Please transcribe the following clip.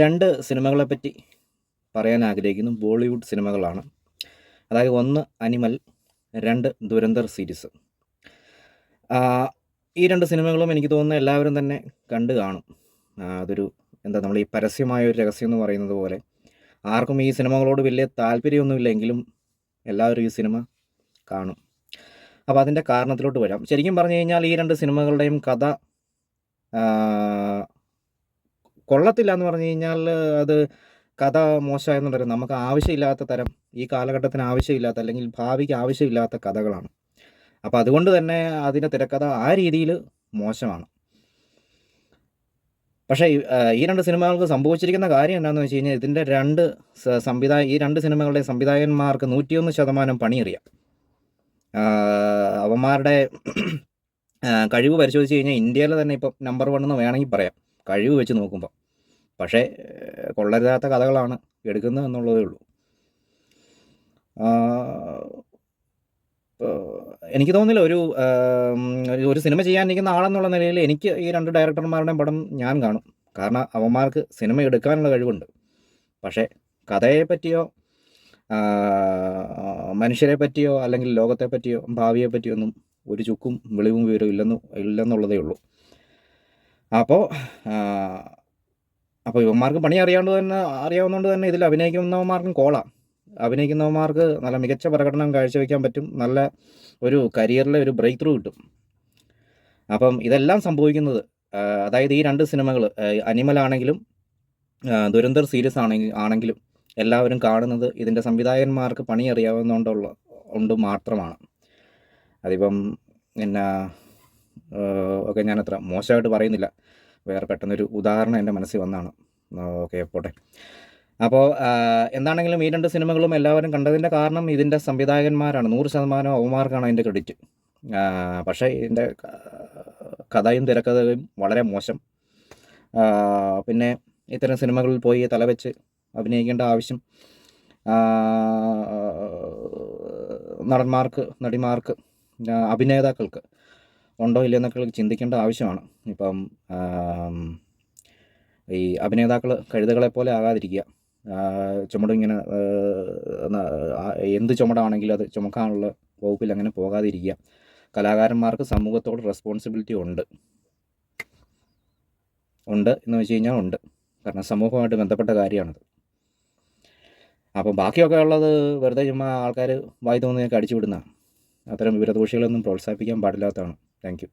രണ്ട് സിനിമകളെപ്പറ്റി പറയാൻ ആഗ്രഹിക്കുന്നു. ബോളിവുഡ് സിനിമകളാണ്. അതായത് ഒന്ന് അനിമൽ, രണ്ട് ദുരന്തർ സീരീസ്. ഈ രണ്ട് സിനിമകളും എനിക്ക് തോന്നുന്നു എല്ലാവരും തന്നെ കണ്ടു കാണും. അതൊരു നമ്മൾ ഈ പരസ്യമായൊരു രഹസ്യം എന്ന് പറയുന്നത് പോലെ ആർക്കും ഈ സിനിമകളോട് വലിയ താല്പര്യമൊന്നുമില്ലെങ്കിലും എല്ലാവരും ഈ സിനിമ കാണും. അപ്പോൾ അതിൻ്റെ കാരണത്തിലോട്ട് വരാം. ശരിക്കും പറഞ്ഞു കഴിഞ്ഞാൽ ഈ രണ്ട് സിനിമകളുടെയും കഥ കൊള്ളത്തില്ല എന്ന് പറഞ്ഞു കഴിഞ്ഞാൽ അത് കഥ മോശമായെന്ന് പറയും. നമുക്ക് ആവശ്യമില്ലാത്ത തരം, ഈ കാലഘട്ടത്തിന് ആവശ്യമില്ലാത്ത അല്ലെങ്കിൽ ഭാവിക്ക് ആവശ്യമില്ലാത്ത കഥകളാണ്. അപ്പോൾ അതുകൊണ്ട് തന്നെ അതിൻ്റെ തിരക്കഥ ആ രീതിയിൽ മോശമാണ്. പക്ഷേ ഈ രണ്ട് സിനിമകൾക്ക് സംഭവിച്ചിരിക്കുന്ന കാര്യം എന്താണെന്ന് വെച്ച് കഴിഞ്ഞാൽ ഇതിൻ്റെ ഈ രണ്ട് സിനിമകളുടെ സംവിധായകന്മാർക്ക് 101% പണിയറിയാം. അവന്മാരുടെ കഴിവ് പരിശോധിച്ച് കഴിഞ്ഞാൽ ഇന്ത്യയിൽ തന്നെ ഇപ്പം നമ്പർ 1 എന്ന് വേണമെങ്കിൽ പറയാം, കഴിവ് വെച്ച് നോക്കുമ്പോൾ. പക്ഷേ കൊള്ളരുതാത്ത കഥകളാണ് എടുക്കുന്നത് എന്നുള്ളതേ ഉള്ളൂ. എനിക്ക് തോന്നുന്നില്ല ഒരു സിനിമ ചെയ്യാനിരിക്കുന്ന ആളെന്നുള്ള നിലയിൽ എനിക്ക് ഈ രണ്ട് ഡയറക്ടർമാരുടെയും പടം ഞാൻ കാണും. കാരണം അവന്മാർക്ക് സിനിമ എടുക്കാനുള്ള കഴിവുണ്ട്. പക്ഷേ കഥയെ പറ്റിയോ മനുഷ്യരെ പറ്റിയോ അല്ലെങ്കിൽ ലോകത്തെ പറ്റിയോ ഭാവിയെ പറ്റിയോ ഒന്നും ഒരു ചുക്കും വെളിവും വിവരവും ഇല്ലെന്നുള്ളതേ ഉള്ളൂ. അപ്പോൾ ഇവന്മാർക്ക് പണി അറിയാവുന്നതുകൊണ്ട് തന്നെ ഇതിൽ അഭിനയിക്കുന്നവന്മാർക്കും കോളാം. അഭിനയിക്കുന്നവന്മാർക്ക് നല്ല മികച്ച പ്രകടനം കാഴ്ചവെക്കാൻ പറ്റും. നല്ല ഒരു കരിയറിലെ ഒരു ബ്രേക്ക് ത്രൂ കിട്ടും. അപ്പം ഇതെല്ലാം സംഭവിക്കുന്നത് അതായത് ഈ രണ്ട് സിനിമകൾ അനിമലാണെങ്കിലും ദുരന്തർ സീരീസ് ആണെങ്കിലും എല്ലാവരും കാണുന്നത് ഇതിൻ്റെ സംവിധായകന്മാർക്ക് പണി അറിയാവുന്നതുകൊണ്ട് മാത്രമാണ്. അതിപ്പം ഓക്കെ, ഞാനത്ര മോശമായിട്ട് പറയുന്നില്ല, വേറെ പെട്ടെന്നൊരു ഉദാഹരണം എൻ്റെ മനസ്സിൽ വന്നതാണ്. ഓക്കെ, പോട്ടെ. അപ്പോൾ എന്താണെങ്കിലും ഈ രണ്ട് സിനിമകളും എല്ലാവരും കണ്ടതിൻ്റെ കാരണം ഇതിൻ്റെ സംവിധായകന്മാരാണ്. 100% അവന്മാർക്കാണ് അതിൻ്റെ ക്രെഡിറ്റ്. പക്ഷേ ഇതിൻ്റെ കഥയും തിരക്കഥയും വളരെ മോശം. പിന്നെ ഇത്തരം സിനിമകളിൽ പോയി തലവെച്ച് അഭിനയിക്കേണ്ട ആവശ്യം നടന്മാർക്ക്, നടിമാർക്ക്, അഭിനേതാക്കൾക്ക് ഉണ്ടോ ഇല്ലെന്നൊക്കെ ചിന്തിക്കേണ്ട ആവശ്യമാണ്. ഇപ്പം ഈ അഭിനേതാക്കൾ കഴുതകളെ പോലെ ആകാതിരിക്കുക. ചുമടിങ്ങനെ എന്ത് ചുമടാണെങ്കിലും അത് ചുമക്കാനുള്ള വകുപ്പിൽ അങ്ങനെ പോകാതിരിക്കുക. കലാകാരന്മാർക്ക് സമൂഹത്തോട് റെസ്പോൺസിബിലിറ്റി ഉണ്ട് എന്ന് വെച്ച് കഴിഞ്ഞാൽ ഉണ്ട്. കാരണം സമൂഹമായിട്ട് ബന്ധപ്പെട്ട കാര്യമാണത്. അപ്പം ബാക്കിയൊക്കെ ഉള്ളത് വെറുതെ ചുമ്മാ ആൾക്കാർ വായി തോന്നിയൊക്കെ അടിച്ചു വിടുന്നതാണ്. അത്തരം വിവരദോഷികളൊന്നും പ്രോത്സാഹിപ്പിക്കാൻ പാടില്ലാത്തതാണ്. Thank you.